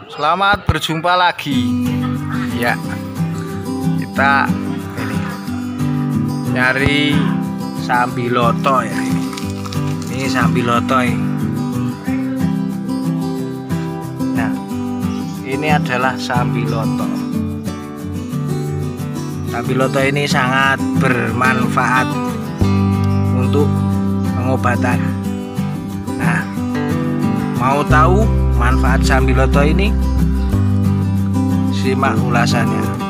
Selamat berjumpa lagi. Ya, kita ini nyari sambiloto ya. Ini sambiloto ini. Nah, ini adalah sambiloto. Sambiloto ini sangat bermanfaat untuk pengobatan. Nah, mau tahu manfaat sambiloto ini? Simak ulasannya.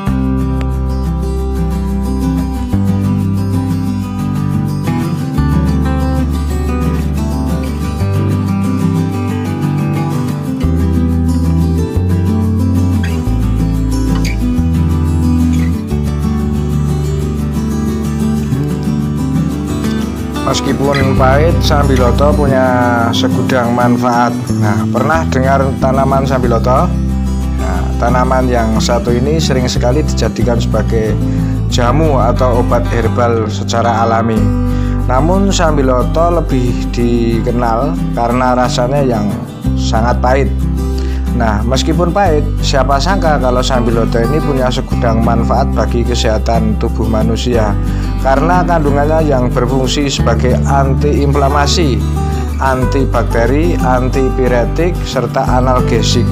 Meskipun pahit, sambiloto punya segudang manfaat. Nah, pernah dengar tanaman sambiloto? Nah, tanaman yang satu ini sering sekali dijadikan sebagai jamu atau obat herbal secara alami. Namun sambiloto lebih dikenal karena rasanya yang sangat pahit. Nah, meskipun pahit, siapa sangka kalau sambiloto ini punya segudang manfaat bagi kesehatan tubuh manusia karena kandungannya yang berfungsi sebagai antiinflamasi, antibakteri, antipiretik, serta analgesik.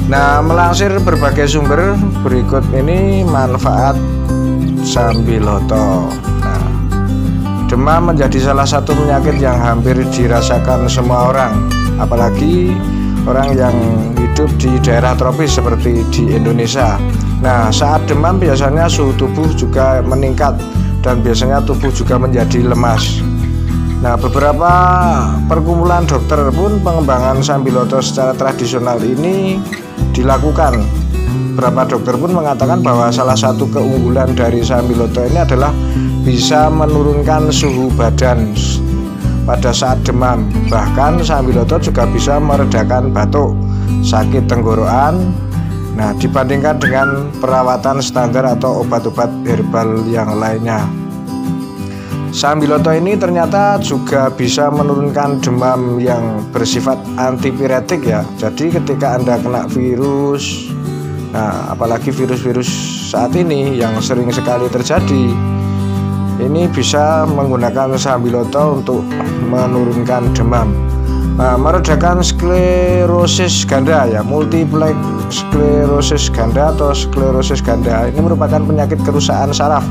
Nah, melansir berbagai sumber berikut ini manfaat sambiloto. Nah, demam menjadi salah satu penyakit yang hampir dirasakan semua orang, apalagi orang yang hidup di daerah tropis seperti di Indonesia. Nah, saat demam biasanya suhu tubuh juga meningkat dan biasanya tubuh juga menjadi lemas. Nah, beberapa perkumpulan dokter pun pengembangan sambiloto secara tradisional ini dilakukan. Beberapa dokter pun mengatakan bahwa salah satu keunggulan dari sambiloto ini adalah bisa menurunkan suhu badan pada saat demam. Bahkan sambiloto juga bisa meredakan batuk, sakit tenggorokan. Nah, dibandingkan dengan perawatan standar atau obat-obat herbal yang lainnya, sambiloto ini ternyata juga bisa menurunkan demam yang bersifat antipiretik ya. Jadi ketika Anda kena virus, nah apalagi virus-virus saat ini yang sering sekali terjadi, ini bisa menggunakan sambiloto untuk menurunkan demam. Nah, meredakan sklerosis ganda ya, multiplex sklerosis ganda atau sklerosis ganda ini merupakan penyakit kerusakan saraf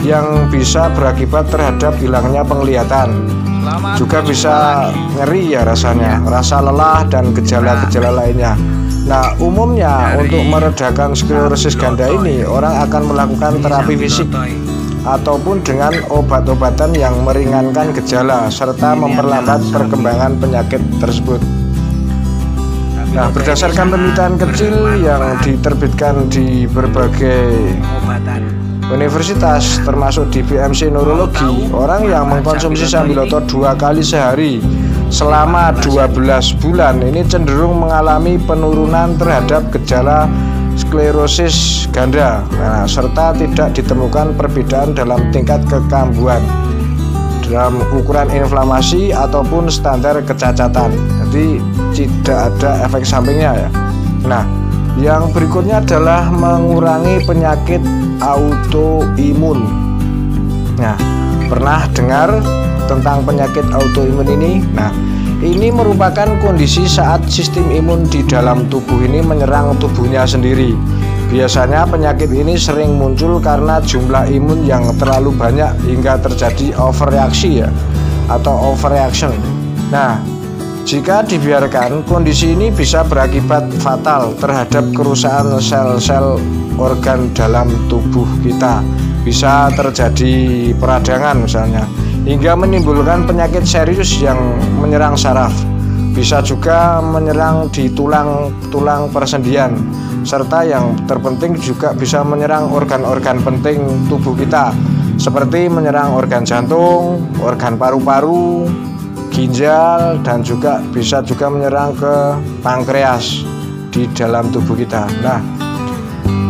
yang bisa berakibat terhadap hilangnya penglihatan. Juga bisa nyeri ya rasanya, rasa lelah dan gejala-gejala lainnya. Nah, umumnya untuk meredakan sklerosis ganda ini orang akan melakukan terapi fisik ataupun dengan obat-obatan yang meringankan gejala serta memperlambat perkembangan penyakit tersebut. Nah, berdasarkan penelitian kecil yang diterbitkan di berbagai universitas termasuk di BMC Neurologi, orang yang mengkonsumsi sambiloto 2 kali sehari selama 12 bulan ini cenderung mengalami penurunan terhadap gejala sklerosis ganda, nah, serta tidak ditemukan perbedaan dalam tingkat kekambuhan dalam ukuran inflamasi ataupun standar kecacatan. Jadi tidak ada efek sampingnya ya. Nah, yang berikutnya adalah mengurangi penyakit autoimun. Nah, pernah dengar tentang penyakit autoimun ini? Nah, ini merupakan kondisi saat sistem imun di dalam tubuh ini menyerang tubuhnya sendiri. Biasanya penyakit ini sering muncul karena jumlah imun yang terlalu banyak hingga terjadi overreaksi ya, atau overreaction. Nah, jika dibiarkan, kondisi ini bisa berakibat fatal terhadap kerusakan sel-sel organ dalam tubuh kita. Bisa terjadi peradangan misalnya, hingga menimbulkan penyakit serius yang menyerang saraf. Bisa juga menyerang di tulang persendian, serta yang terpenting juga bisa menyerang organ-organ penting tubuh kita, seperti menyerang organ jantung, organ paru-paru, ginjal, dan juga bisa juga menyerang ke pankreas di dalam tubuh kita. Nah,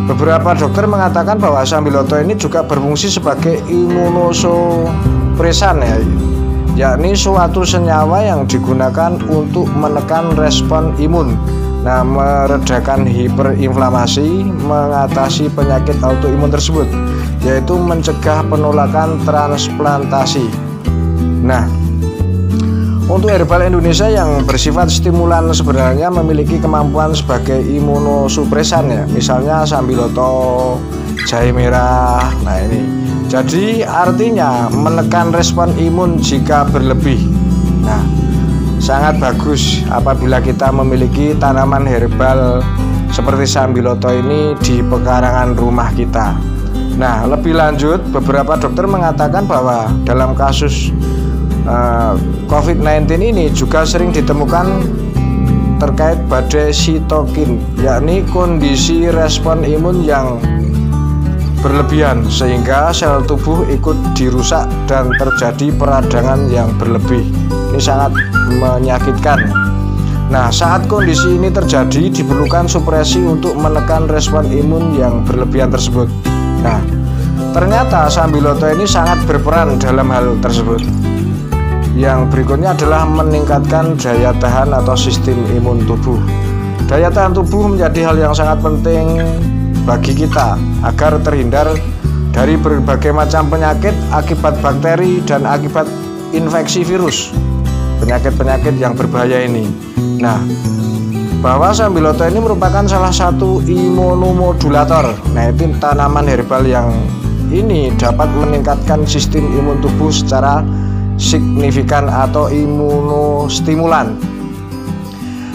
beberapa dokter mengatakan bahwa sambiloto ini juga berfungsi sebagai imunosupresan ya, yakni suatu senyawa yang digunakan untuk menekan respon imun Nah, meredakan hiperinflamasi, mengatasi penyakit autoimun tersebut, yaitu mencegah penolakan transplantasi. Nah, untuk herbal Indonesia yang bersifat stimulan sebenarnya memiliki kemampuan sebagai imunosupresan ya, misalnya sambiloto, jahe merah. Nah ini, jadi artinya menekan respon imun jika berlebih. Nah, sangat bagus apabila kita memiliki tanaman herbal seperti sambiloto ini di pekarangan rumah kita. Nah, lebih lanjut, beberapa dokter mengatakan bahwa dalam kasus COVID-19 ini juga sering ditemukan terkait badai sitokin, yakni kondisi respon imun yang berlebihan sehingga sel tubuh ikut dirusak dan terjadi peradangan yang berlebih. Ini sangat menyakitkan. Nah, saat kondisi ini terjadi diperlukan supresi untuk menekan respon imun yang berlebihan tersebut. Nah, ternyata sambiloto ini sangat berperan dalam hal tersebut. Yang berikutnya adalah meningkatkan daya tahan atau sistem imun tubuh. Daya tahan tubuh menjadi hal yang sangat penting bagi kita agar terhindar dari berbagai macam penyakit akibat bakteri dan akibat infeksi virus, penyakit-penyakit yang berbahaya ini. Nah, bahwa sambiloto ini merupakan salah satu imunomodulator. Nah, itu tanaman herbal yang ini dapat meningkatkan sistem imun tubuh secara signifikan atau imunostimulan.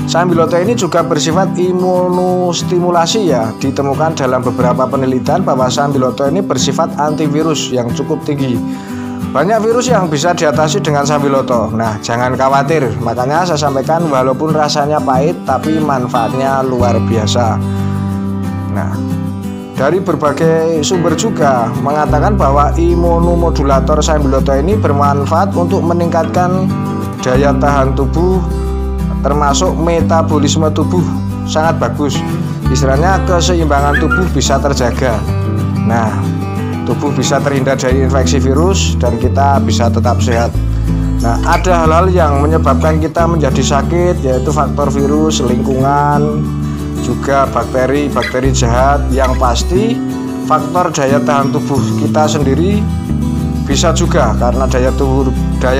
Sambiloto ini juga bersifat imunostimulasi ya. Ditemukan dalam beberapa penelitian bahwa sambiloto ini bersifat antivirus yang cukup tinggi. Banyak virus yang bisa diatasi dengan sambiloto. Nah, jangan khawatir. Makanya saya sampaikan walaupun rasanya pahit tapi manfaatnya luar biasa. Nah, dari berbagai sumber juga mengatakan bahwa imunomodulator sambiloto ini bermanfaat untuk meningkatkan daya tahan tubuh, termasuk metabolisme tubuh. Sangat bagus. Istilahnya keseimbangan tubuh bisa terjaga. Nah, tubuh bisa terhindar dari infeksi virus dan kita bisa tetap sehat. Nah, ada hal-hal yang menyebabkan kita menjadi sakit, yaitu faktor virus, lingkungan, juga bakteri jahat. Yang pasti faktor daya tahan tubuh kita sendiri bisa juga, karena daya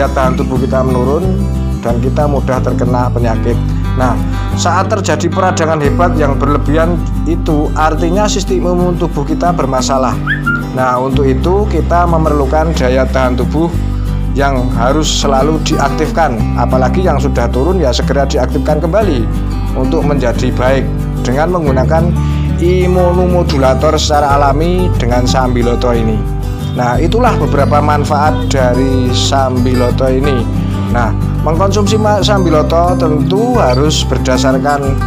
tahan tubuh kita menurun dan kita mudah terkena penyakit. Nah, saat terjadi peradangan hebat yang berlebihan itu artinya sistem imun tubuh kita bermasalah. Nah, untuk itu kita memerlukan daya tahan tubuh yang harus selalu diaktifkan. Apalagi yang sudah turun ya segera diaktifkan kembali untuk menjadi baik dengan menggunakan imunomodulator secara alami dengan sambiloto ini. Nah, itulah beberapa manfaat dari sambiloto ini. Nah, mengkonsumsi sambiloto tentu harus berdasarkan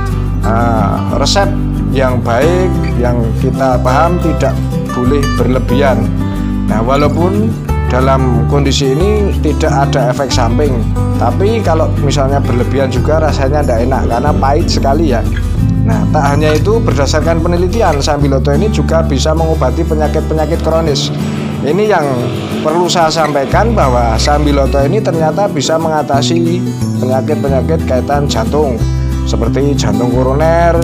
resep yang baik, yang kita paham, tidak boleh berlebihan. Nah, walaupun dalam kondisi ini tidak ada efek samping, tapi kalau misalnya berlebihan juga rasanya tidak enak karena pahit sekali ya. Nah, tak hanya itu, berdasarkan penelitian sambiloto ini juga bisa mengobati penyakit-penyakit kronis. Ini yang perlu saya sampaikan, bahwa sambiloto ini ternyata bisa mengatasi penyakit-penyakit kaitan jantung seperti jantung koroner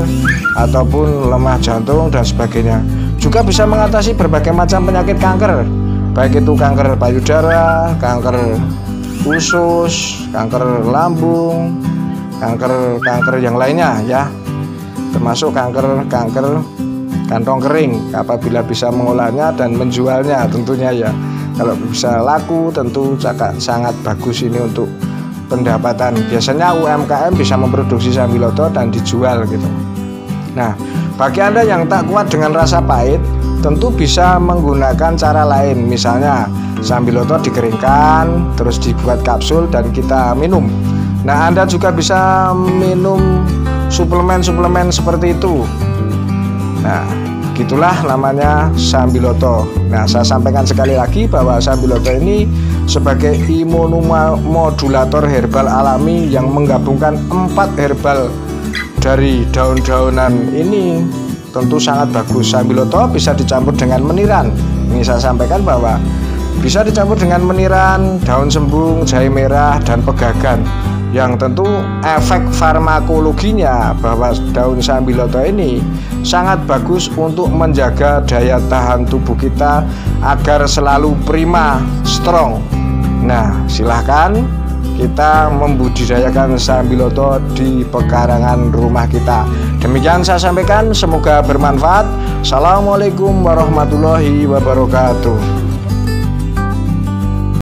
ataupun lemah jantung dan sebagainya. Juga bisa mengatasi berbagai macam penyakit kanker, baik itu kanker payudara, kanker usus, kanker lambung, kanker yang lainnya ya, termasuk kanker kantong kering apabila bisa mengolahnya dan menjualnya tentunya ya. Kalau bisa laku tentu sangat bagus ini untuk pendapatan. Biasanya UMKM bisa memproduksi sambiloto dan dijual gitu. Nah, bagi Anda yang tak kuat dengan rasa pahit, tentu bisa menggunakan cara lain. Misalnya sambiloto dikeringkan terus dibuat kapsul dan kita minum. Nah, Anda juga bisa minum suplemen-suplemen seperti itu. Nah, begitulah namanya sambiloto. Nah, saya sampaikan sekali lagi bahwa sambiloto ini sebagai imunomodulator herbal alami yang menggabungkan 4 herbal dari daun-daunan ini tentu sangat bagus. Sambiloto bisa dicampur dengan meniran. Ini saya sampaikan bahwa bisa dicampur dengan meniran, daun sembung, jahe merah, dan pegagan. yang tentu efek farmakologinya bahwa daun sambiloto ini sangat bagus untuk menjaga daya tahan tubuh kita agar selalu prima, strong. Nah, silahkan kita membudidayakan sambiloto di pekarangan rumah kita. Demikian saya sampaikan, semoga bermanfaat. Assalamualaikum warahmatullahi wabarakatuh.